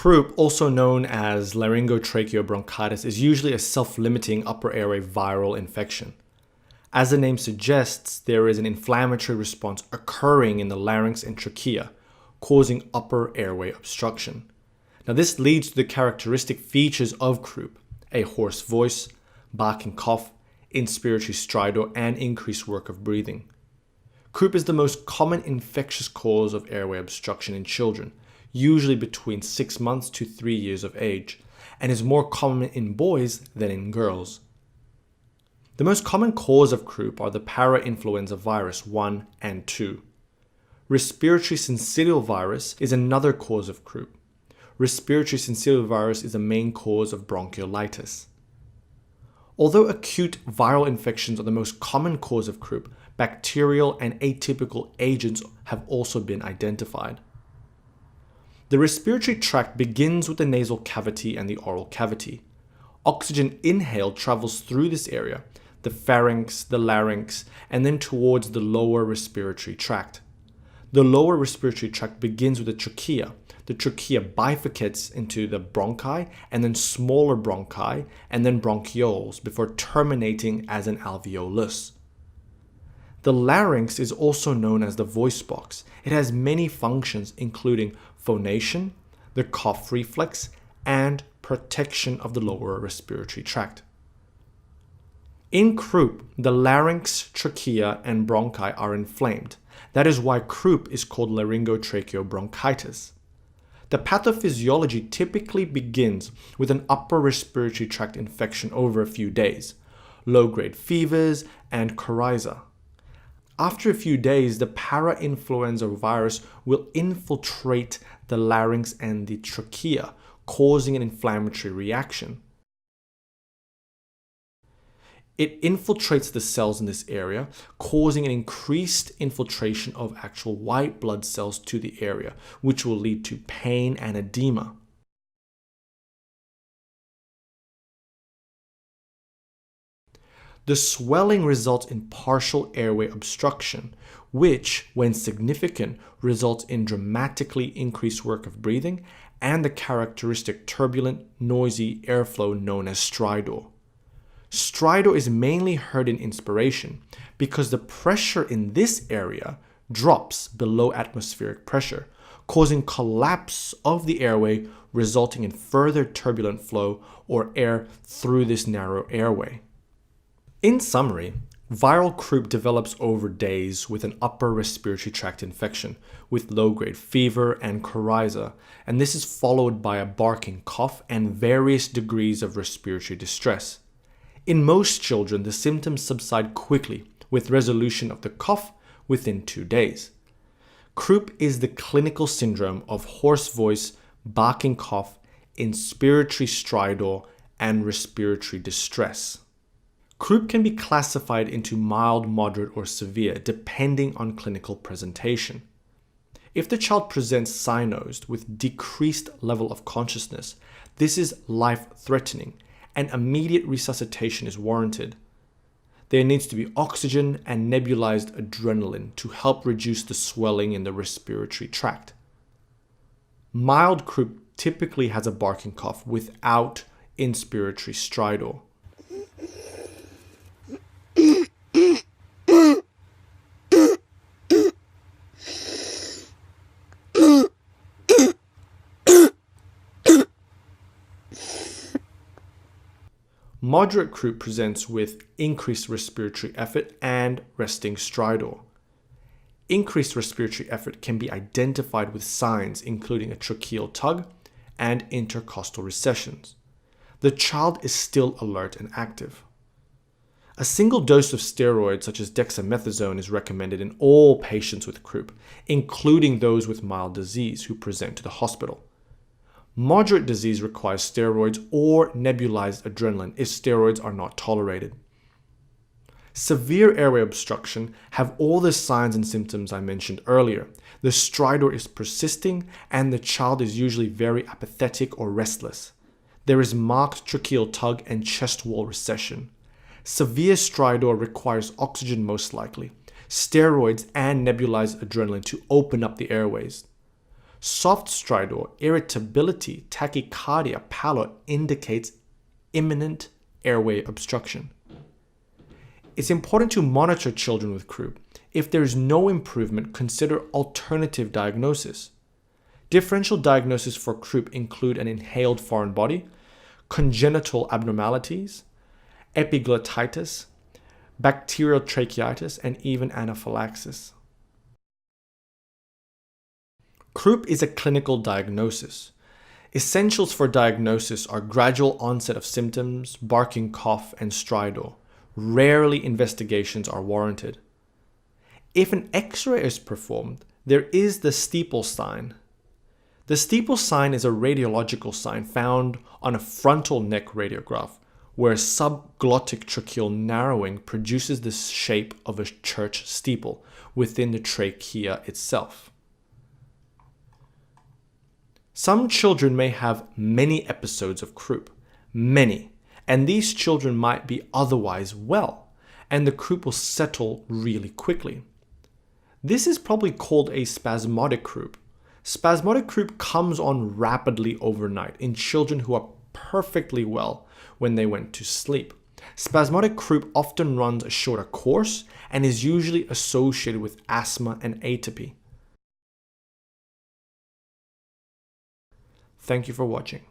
Croup, also known as Laringeotraqueobronchitis, is usually a self-limiting upper airway viral infection. As the name suggests, there is an inflammatory response occurring in the larynx and trachea, causing upper airway obstruction. Now, this leads to the characteristic features of croup: a hoarse voice, barking cough, inspiratory stridor, and increased work of breathing. Croup is the most common infectious cause of airway obstruction in children, usually between 6 months to 3 years of age, and is more common in boys than in girls. The most common cause of croup are the parainfluenza virus 1 and 2. Respiratory syncytial virus is another cause of croup. Respiratory syncytial virus is the main cause of bronchiolitis. Although acute viral infections are the most common cause of croup, bacterial and atypical agents have also been identified. The respiratory tract begins with the nasal cavity and the oral cavity. Oxygen inhaled travels through this area, the pharynx, the larynx, and then towards the lower respiratory tract. The lower respiratory tract begins with the trachea. The trachea bifurcates into the bronchi and then smaller bronchi and then bronchioles before terminating as an alveolus. The larynx is also known as the voice box. It has many functions including phonation, the cough reflex, and protection of the lower respiratory tract. In croup, the larynx, trachea, and bronchi are inflamed. That is why croup is called Laringeotraqueobronchitis. The pathophysiology typically begins with an upper respiratory tract infection over a few days, low-grade fevers, and coryza. After a few days, the parainfluenza virus will infiltrate the larynx and the trachea, causing an inflammatory reaction. It infiltrates the cells in this area, causing an increased infiltration of actual white blood cells to the area, which will lead to pain and edema. The swelling results in partial airway obstruction, which, when significant, results in dramatically increased work of breathing and the characteristic turbulent, noisy airflow known as stridor. Stridor is mainly heard in inspiration because the pressure in this area drops below atmospheric pressure, causing collapse of the airway, resulting in further turbulent flow or air through this narrow airway. In summary, viral croup develops over days with an upper respiratory tract infection with low-grade fever and coryza, and this is followed by a barking cough and various degrees of respiratory distress. In most children, the symptoms subside quickly with resolution of the cough within 2 days. Croup is the clinical syndrome of hoarse voice, barking cough, inspiratory stridor, and respiratory distress. Croup can be classified into mild, moderate, or severe depending on clinical presentation. If the child presents cyanosed with decreased level of consciousness, this is life-threatening and immediate resuscitation is warranted. There needs to be oxygen and nebulized adrenaline to help reduce the swelling in the respiratory tract. Mild croup typically has a barking cough without inspiratory stridor. Moderate croup presents with increased respiratory effort and resting stridor. Increased respiratory effort can be identified with signs including a tracheal tug and intercostal recessions. The child is still alert and active. A single dose of steroids such as dexamethasone is recommended in all patients with croup, including those with mild disease who present to the hospital. Moderate disease requires steroids or nebulized adrenaline if steroids are not tolerated. Severe airway obstruction have all the signs and symptoms I mentioned earlier. The stridor is persisting and the child is usually very apathetic or restless. There is marked tracheal tug and chest wall recession. Severe stridor requires oxygen most likely, steroids and nebulized adrenaline to open up the airways. Soft stridor, irritability, tachycardia, pallor indicates imminent airway obstruction. It's important to monitor children with croup. If there is no improvement, consider alternative diagnosis. Differential diagnosis for croup include an inhaled foreign body, congenital abnormalities, epiglottitis, bacterial tracheitis, and even anaphylaxis. Croup is a clinical diagnosis. Essentials for diagnosis are gradual onset of symptoms, barking cough, and stridor. Rarely investigations are warranted. If an X-ray is performed, there is the steeple sign. The steeple sign is a radiological sign found on a frontal neck radiograph, where subglottic tracheal narrowing produces the shape of a church steeple within the trachea itself. Some children may have many episodes of croup, and these children might be otherwise well, and the croup will settle really quickly. This is probably called a spasmodic croup. Spasmodic croup comes on rapidly overnight in children who are perfectly well when they went to sleep. Spasmodic croup often runs a shorter course and is usually associated with asthma and atopy. Thank you for watching.